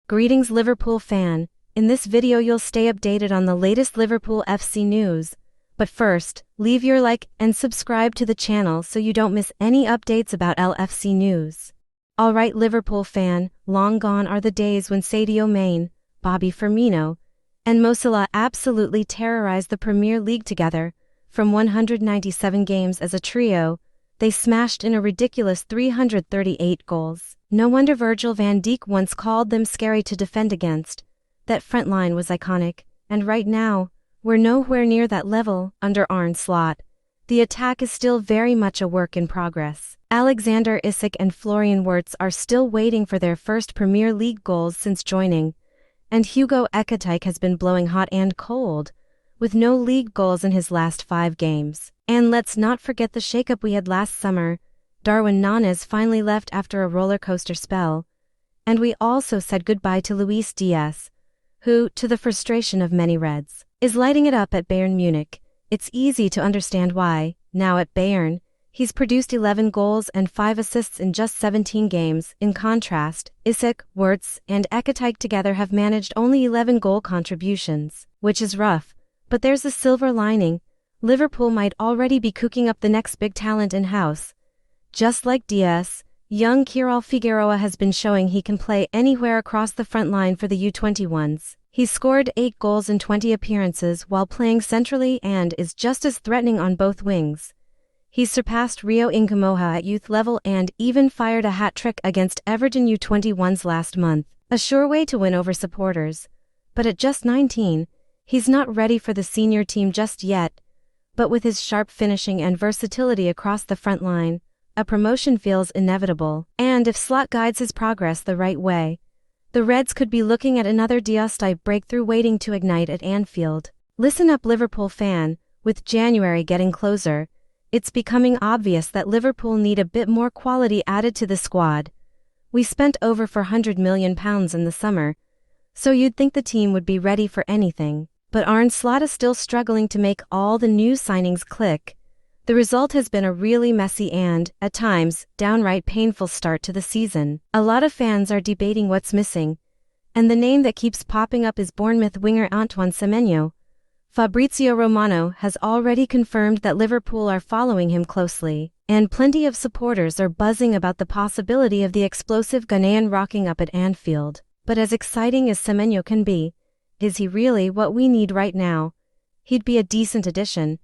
Greetings Liverpool fan, in this video you'll stay updated on the latest Liverpool FC news. But first, leave your like and subscribe to the channel so you don't miss any updates about LFC news. Alright Liverpool fan, long gone are the days when Sadio Mane, Bobby Firmino, and Mo Salah absolutely terrorized the Premier League together. From 197 games as a trio, they smashed in a ridiculous 338 goals. No wonder Virgil van Dijk once called them scary to defend against. That front line was iconic, and right now, we're nowhere near that level under Arne Slot. The attack is still very much a work in progress. Alexander Isak and Florian Wirtz are still waiting for their first Premier League goals since joining, and Hugo Ekitike has been blowing hot and cold, with no league goals in his last 5 games. And let's not forget the shakeup we had last summer. Darwin Núñez finally left after a roller coaster spell, and we also said goodbye to Luis Diaz, who, to the frustration of many Reds, is lighting it up at Bayern Munich. It's easy to understand why. Now at Bayern, he's produced 11 goals and 5 assists in just 17 games. In contrast, Isak, Wirtz, and Ekitike together have managed only 11 goal contributions, which is rough. But there's a silver lining. Liverpool might already be cooking up the next big talent in-house. Just like Diaz, young Kieral Figueroa has been showing he can play anywhere across the front line for the U21s. He's scored 8 goals in 20 appearances while playing centrally and is just as threatening on both wings. He's surpassed Rio Incamoha at youth level and even fired a hat-trick against Everton U21s last month. A sure way to win over supporters. But at just 19, he's not ready for the senior team just yet. But with his sharp finishing and versatility across the front line, a promotion feels inevitable. And if Slot guides his progress the right way, the Reds could be looking at another Diaz-type breakthrough waiting to ignite at Anfield. Listen up Liverpool fan, with January getting closer, it's becoming obvious that Liverpool need a bit more quality added to the squad. We spent over £400 million in the summer, so you'd think the team would be ready for anything. But Arne Slot is still struggling to make all the new signings click. The result has been a really messy and, at times, downright painful start to the season. A lot of fans are debating what's missing, and the name that keeps popping up is Bournemouth winger Antoine Semenyo. Fabrizio Romano has already confirmed that Liverpool are following him closely, and plenty of supporters are buzzing about the possibility of the explosive Ghanaian rocking up at Anfield. But as exciting as Semenyo can be, is he really what we need right now? He'd be a decent addition,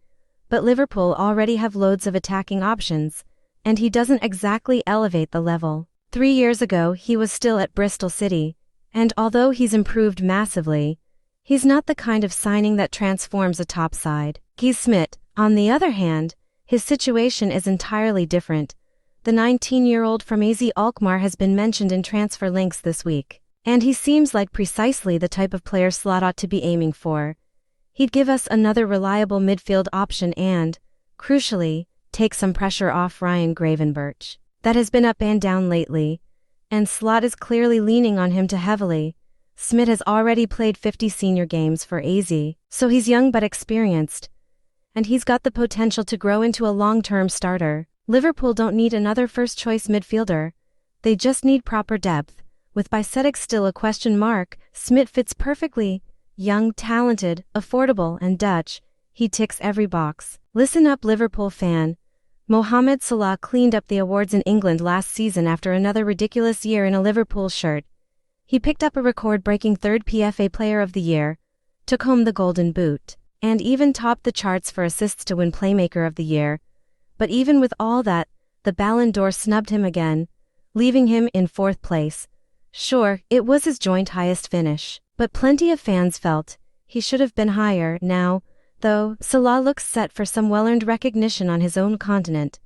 but Liverpool already have loads of attacking options, and he doesn't exactly elevate the level. 3 years ago he was still at Bristol City, and although he's improved massively, he's not the kind of signing that transforms a top side. Keith Smith, on the other hand, his situation is entirely different. The 19-year-old from AZ Alkmaar has been mentioned in transfer links this week, and he seems like precisely the type of player Slot ought to be aiming for. He'd give us another reliable midfield option and, crucially, take some pressure off Ryan Gravenberch. That has been up and down lately, and Slot is clearly leaning on him too heavily. Smith has already played 50 senior games for AZ, so he's young but experienced, and he's got the potential to grow into a long-term starter. Liverpool don't need another first-choice midfielder. They just need proper depth. With Bicetic still a question mark, Smith fits perfectly. Young, talented, affordable, and Dutch, he ticks every box. Listen up Liverpool fan. Mohamed Salah cleaned up the awards in England last season after another ridiculous year in a Liverpool shirt. He picked up a record-breaking 3rd PFA Player of the Year, took home the Golden Boot, and even topped the charts for assists to win Playmaker of the Year. But even with all that, the Ballon d'Or snubbed him again, leaving him in 4th place. Sure, it was his joint highest finish, but plenty of fans felt he should have been higher. Now, though, Salah looks set for some well-earned recognition on his own continent.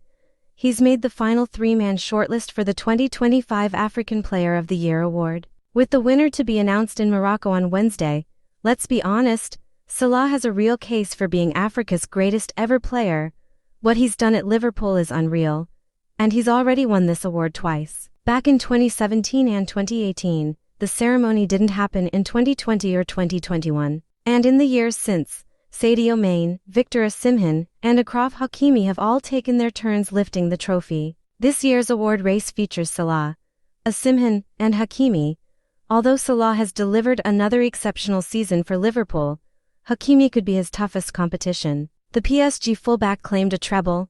He's made the final 3-man shortlist for the 2025 African Player of the Year award. With the winner to be announced in Morocco on Wednesday, let's be honest, Salah has a real case for being Africa's greatest ever player. What he's done at Liverpool is unreal, and he's already won this award twice. Back in 2017 and 2018, the ceremony didn't happen in 2020 or 2021. And in the years since, Sadio Mane, Victor Osimhen, and Achraf Hakimi have all taken their turns lifting the trophy. This year's award race features Salah, Osimhen, and Hakimi, Although Salah has delivered another exceptional season for Liverpool, Hakimi could be his toughest competition. The PSG fullback claimed a treble,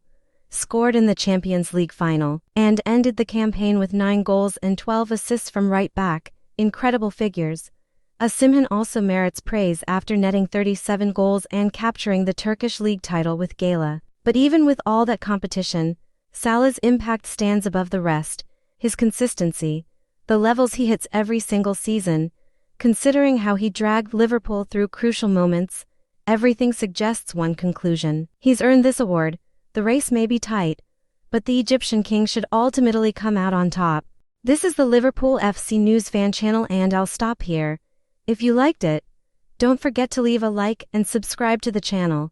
scored in the Champions League final, and ended the campaign with 9 goals and 12 assists from right back. Incredible figures. Osimhen also merits praise after netting 37 goals and capturing the Turkish league title with Gala. But even with all that competition, Salah's impact stands above the rest. His consistency, the levels he hits every single season, considering how he dragged Liverpool through crucial moments, everything suggests one conclusion. He's earned this award. The race may be tight, but the Egyptian king should ultimately come out on top. This is the Liverpool FC News Fan Channel, and I'll stop here. If you liked it, don't forget to leave a like and subscribe to the channel.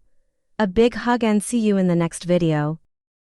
A big hug and see you in the next video.